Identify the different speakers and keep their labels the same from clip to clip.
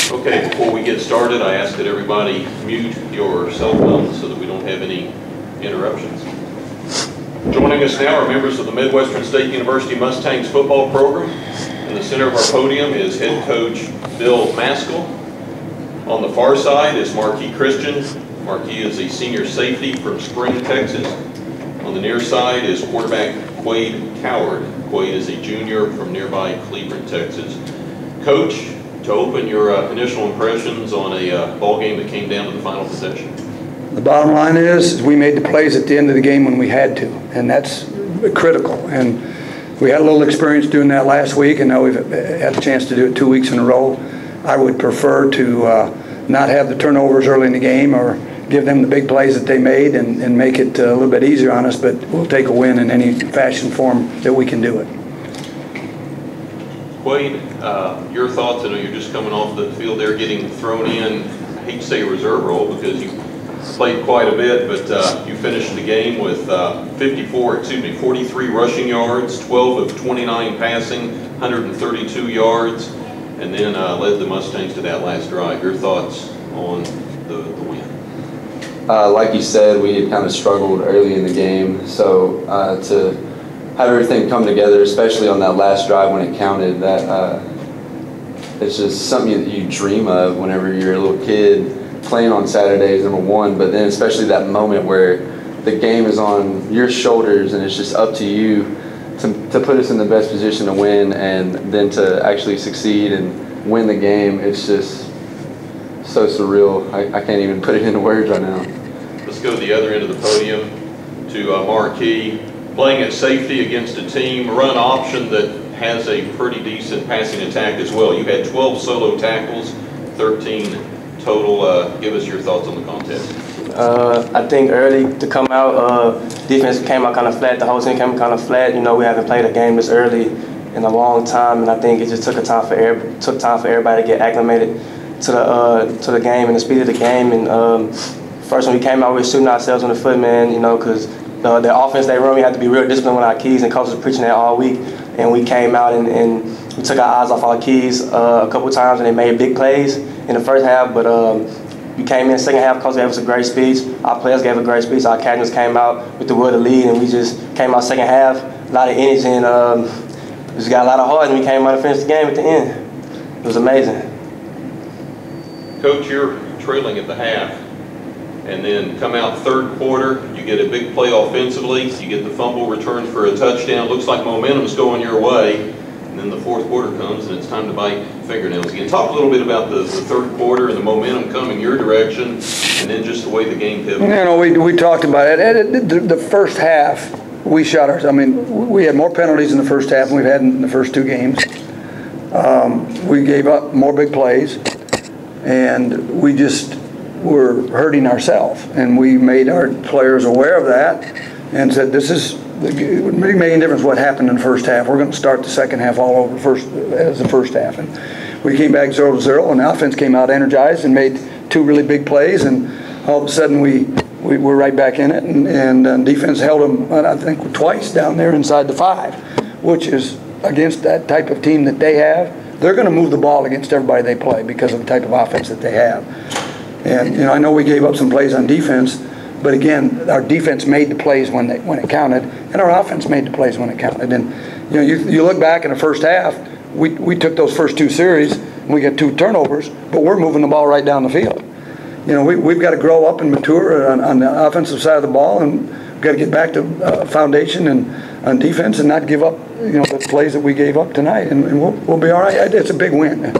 Speaker 1: Okay, before we get started, I ask that everybody mute your cell phones so that we don't have any interruptions. Joining us now are members of the Midwestern State University Mustangs football program. In the center of our podium is head coach Bill Maskill. On the far side is Marqui Christian. Marqui is a senior safety from Spring, Texas. On the near side is quarterback Quade Coward. Quade is a junior from nearby Cleveland, Texas. Coach, to open your initial impressions on a ball game that came down to the final possession.
Speaker 2: The bottom line is we made the plays at the end of the game when we had to, and that's critical. And we had a little experience doing that last week, and now we've had a chance to do it 2 weeks in a row. I would prefer to not have the turnovers early in the game or give them the big plays that they made and make it a little bit easier on us, but we'll take a win in any fashion form that we can do it.
Speaker 1: Quade, your thoughts? I know you're just coming off the field there, getting thrown in, I hate to say reserve role because you played quite a bit, but you finished the game with 43 rushing yards, 12 of 29 passing, 132 yards, and then led the Mustangs to that last drive. Your thoughts on the win?
Speaker 3: Like you said, we had kind of struggled early in the game, so to have everything come together, especially on that last drive when it counted, that it's just something that you dream of whenever you're a little kid playing on Saturdays, number one, but then especially that moment where the game is on your shoulders and it's just up to you to put us in the best position to win and then to actually succeed and win the game. It's just so surreal. I can't even put it into words right now.
Speaker 1: Let's go to the other end of the podium to Marqui. Playing at safety against a team run option that has a pretty decent passing attack as well. You had 12 solo tackles, 13 total. Give us your thoughts on the contest.
Speaker 4: I think early to come out, defense came out kind of flat. The whole team came kind of flat. You know, we haven't played a game this early in a long time, and I think it just took time for everybody to get acclimated to the game and the speed of the game. And first when we came out, we were shooting ourselves in the foot, man. You know, because the offense they run, we had to be real disciplined with our keys, and coaches were preaching that all week. And we came out and we took our eyes off our keys a couple times, and they made big plays in the first half. But we came in the second half, coach gave us a great speech. Our players gave a great speech. Our captains came out with the will to lead, and we just came out second half, a lot of energy, and we just got a lot of heart, and we came out and finished the game at the end. It was amazing.
Speaker 1: Coach, you're trailing at the half, and then come out third quarter, you get a big play offensively, you get the fumble return for a touchdown. Looks like momentum's going your way, and then the fourth quarter comes and it's time to bite fingernails again. Talk a little bit about the third quarter and the momentum coming your direction, and then just the way the game pivoted.
Speaker 2: You know, we talked about it. The first half, we shot ourselves. I mean, we had more penalties in the first half than we've had in the first two games. We gave up more big plays, and we just were hurting ourselves, and we made our players aware of that and said this is it wouldn't really make any difference what happened in the first half. We're going to start the second half all over as the first half. And we came back 0-0, and the offense came out energized and made two really big plays, and all of a sudden we were right back in it, and defense held them, I think, twice down there inside the 5, which is against that type of team that they have. They're going to move the ball against everybody they play because of the type of offense that they have. And you know, I know we gave up some plays on defense, but again, our defense made the plays when it counted, and our offense made the plays when it counted. And you know, you look back in the first half, we took those first two series, and we got 2 turnovers, but we're moving the ball right down the field. You know, we've got to grow up and mature on the offensive side of the ball, and we've got to get back to foundation and on defense and not give up, you know, the plays that we gave up tonight, and we'll be all right. It's a big win.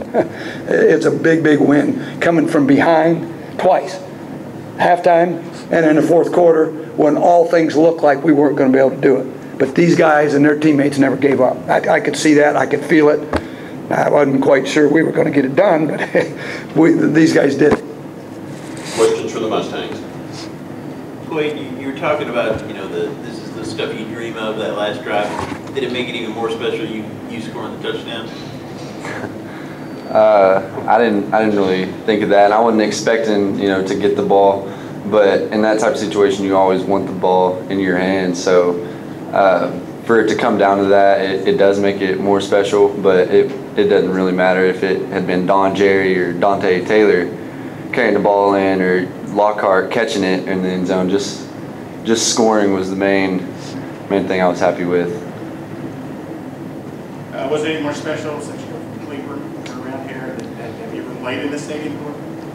Speaker 2: It's a big win coming from behind twice, halftime and in the fourth quarter when all things looked like we weren't going to be able to do it. But these guys and their teammates never gave up. I could see that. I could feel it. I wasn't quite sure we were going to get it done, but these guys did it.
Speaker 1: Questions for the Mustangs?
Speaker 5: Quade, you were talking about, you know, this is the stuff you dream of, that last drive. Did it make it even more special, you scoring the touchdown?
Speaker 3: I didn't really think of that. I wasn't expecting, you know, to get the ball, but in that type of situation, you always want the ball in your hands. So for it to come down to that, it does make it more special, but it doesn't really matter if it had been Don Jerry or Dante Taylor carrying the ball in, or Lockhart catching it in the end zone. Just scoring was the main thing I was happy with.
Speaker 6: Was it any more special since you were around here? Have you ever played in this stadium before?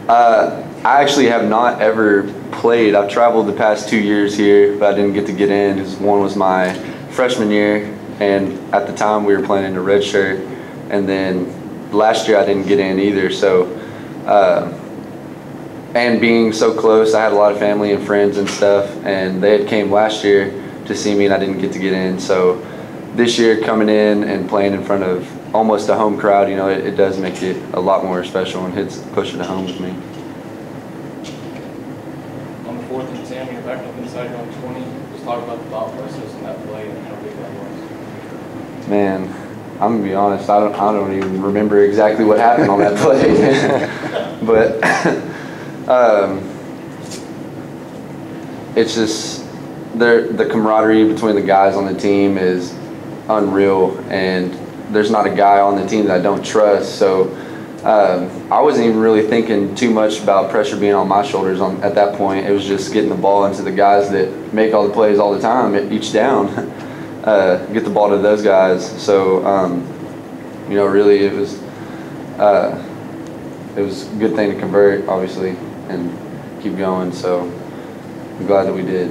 Speaker 3: I actually have not ever played. I've traveled the past 2 years here, but I didn't get to get in because one was my freshman year, and at the time we were playing in a red shirt, and then last year I didn't get in either. So, and being so close, I had a lot of family and friends and stuff, and they had came last year to see me, and I didn't get to get in. So this year coming in and playing in front of almost a home crowd, you know, it does make it a lot more special and hits pushing it home with me.
Speaker 7: On the 4th and 10, you're back up inside your own 20. Just talk about the thought process in that play and how big that was.
Speaker 3: Man, I'm gonna be honest. I don't even remember exactly what happened on that play, but it's just the camaraderie between the guys on the team is unreal, and there's not a guy on the team that I don't trust. So I wasn't even really thinking too much about pressure being on my shoulders at that point. It was just getting the ball into the guys that make all the plays all the time at each down. Get the ball to those guys. So you know, really it was a good thing to convert, obviously, and keep going. So I'm glad that we did.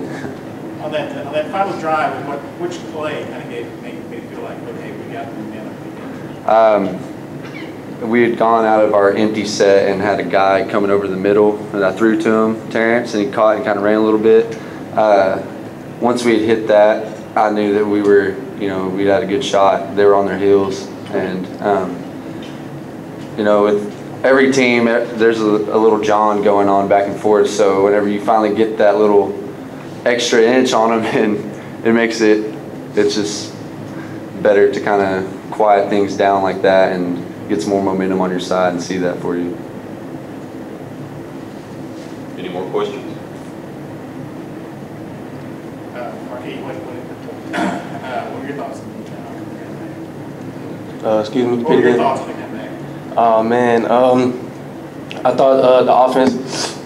Speaker 6: On that final drive, which play kind of made you feel like, okay, we got the momentum?
Speaker 3: We had gone out of our empty set and had a guy coming over the middle, and I threw to him, Terrence, and he caught and kind of ran a little bit. Once we had hit that, I knew that we were, you know, we had a good shot. They were on their heels, and you know, with every team, there's a little John going on back and forth. So whenever you finally get that little extra inch on them, and it makes it's just better to kind of quiet things down like that and get some more momentum on your side and see that for you.
Speaker 1: Any more questions?
Speaker 6: Marqui, what were your thoughts?
Speaker 4: Excuse me.
Speaker 6: What were your thoughts on the comeback?
Speaker 4: Oh man, I thought the offense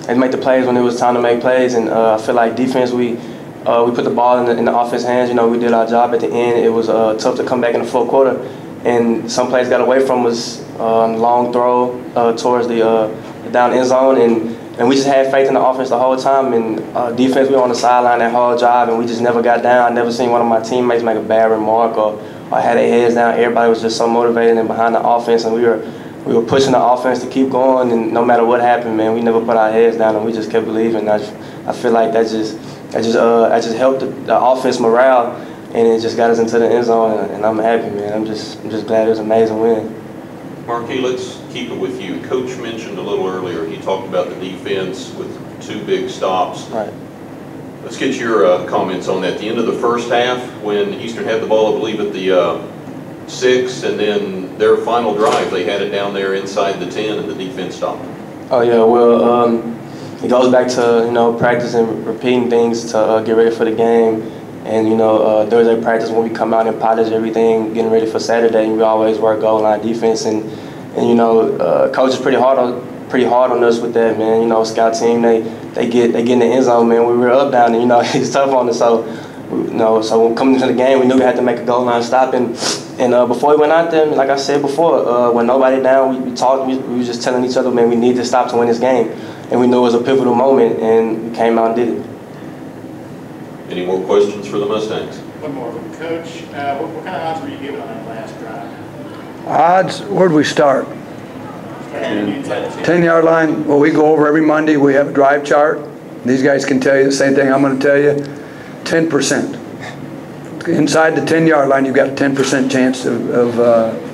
Speaker 4: had make the plays when it was time to make plays, and I feel like defense we put the ball in the offense hands. You know, we did our job at the end. It was tough to come back in the fourth quarter, and some plays got away from us. Long throw towards the down end zone, and we just had faith in the offense the whole time. And defense, we were on the sideline that whole drive, and we just never got down. I never seen one of my teammates make a bad remark or had their heads down. Everybody was just so motivated and behind the offense, and we were pushing the offense to keep going. And no matter what happened, man, we never put our heads down, and we just kept believing. I feel like that just helped the offense morale, and it just got us into the end zone. And I'm happy, man. I'm just glad it was an amazing win.
Speaker 1: Marqui, let's keep it with you. Coach mentioned a little earlier, he talked about the defense with 2 big stops.
Speaker 4: Right.
Speaker 1: Let's get your comments on that. At the end of the first half, when Eastern had the ball, I believe, at the 6, and then their final drive, they had it down there inside the 10, and the defense stopped.
Speaker 4: Oh, yeah, well, it goes back to, you know, practicing, repeating things to get ready for the game. And, you know, Thursday practice, when we come out and polish everything, getting ready for Saturday, we always work goal line defense. And you know, coach is pretty hard on us with that, man. You know, scout team, they get in the end zone, man. We were up, down, and, you know, it's tough on us. So, you know, so when coming into the game, we knew we had to make a goal line stop. And before we went out there, like I said before, when nobody down, we talked, we were just telling each other, man, we need to stop to win this game. And we knew it was a pivotal moment, and we came out and did it.
Speaker 1: Any more questions for the Mustangs?
Speaker 6: One more. Coach, what kind of odds were you given on that last drive?
Speaker 2: Odds, where'd we start? 10-yard line. Well, we go over every Monday. We have a drive chart. These guys can tell you the same thing I'm going to tell you. 10%. Inside the 10-yard line, you've got a 10% chance of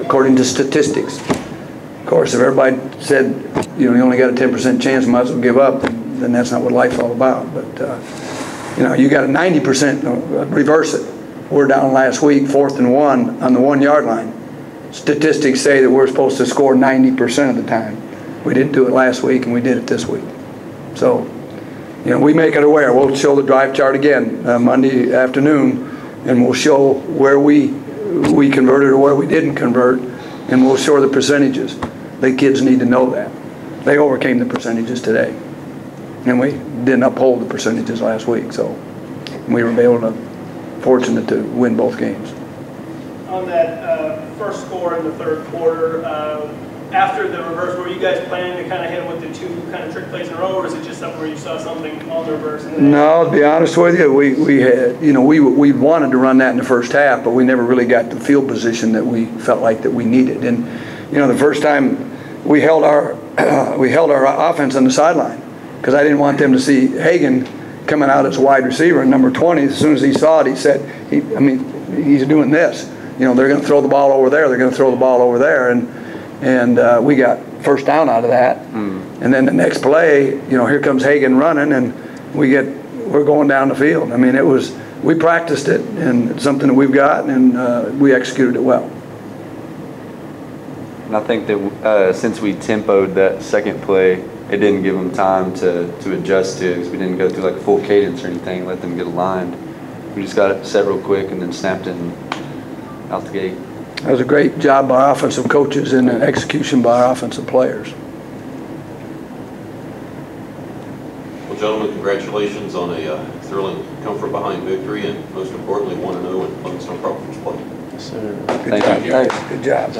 Speaker 2: according to statistics. Of course, if everybody said, you know, you only got a 10% chance, might as well give up, then that's not what life's all about. But you know, you got a 90%, reverse it. We're down last week, 4th and 1 on the 1-yard line. Statistics say that we're supposed to score 90% of the time. We didn't do it last week, and we did it this week. So, you know, we make it aware. We'll show the drive chart again Monday afternoon, and we'll show where we converted or where we didn't convert, and we'll show the percentages. The kids need to know that. They overcame the percentages today, and we didn't uphold the percentages last week, so we were fortunate to win both games.
Speaker 8: On that first score in the third quarter, after the reverse, were you guys planning to kind of hit them with the 2 kind of trick plays in a row, or was it just something where you saw something on the reverse?
Speaker 2: No, to be honest with you, we had, we wanted to run that in the first half, but we never really got the field position that we felt like that we needed. And the first time we held our offense on the sideline because I didn't want them to see Hagan coming out as a wide receiver and number 20. As soon as he saw it, he said, he's doing this. They're going to throw the ball over there. They're going to throw the ball over there, and we got first down out of that. And then the next play, here comes Hagan running, and we're going down the field. We practiced it, and it's something that we've got, and we executed it well.
Speaker 3: And I think that since we tempoed that second play, it didn't give them time to adjust to it, because we didn't go through like full cadence or anything, let them get aligned. We just got it set real quick and then snapped it out the gate.
Speaker 2: That was a great job by our offensive coaches and execution by our offensive players.
Speaker 1: Well, gentlemen, congratulations on a thrilling comfort-behind victory, and most importantly, 1-0 in Livingstone Crawford's play.
Speaker 4: Yes, sir.
Speaker 2: Good job.
Speaker 4: Thanks.
Speaker 2: Good job.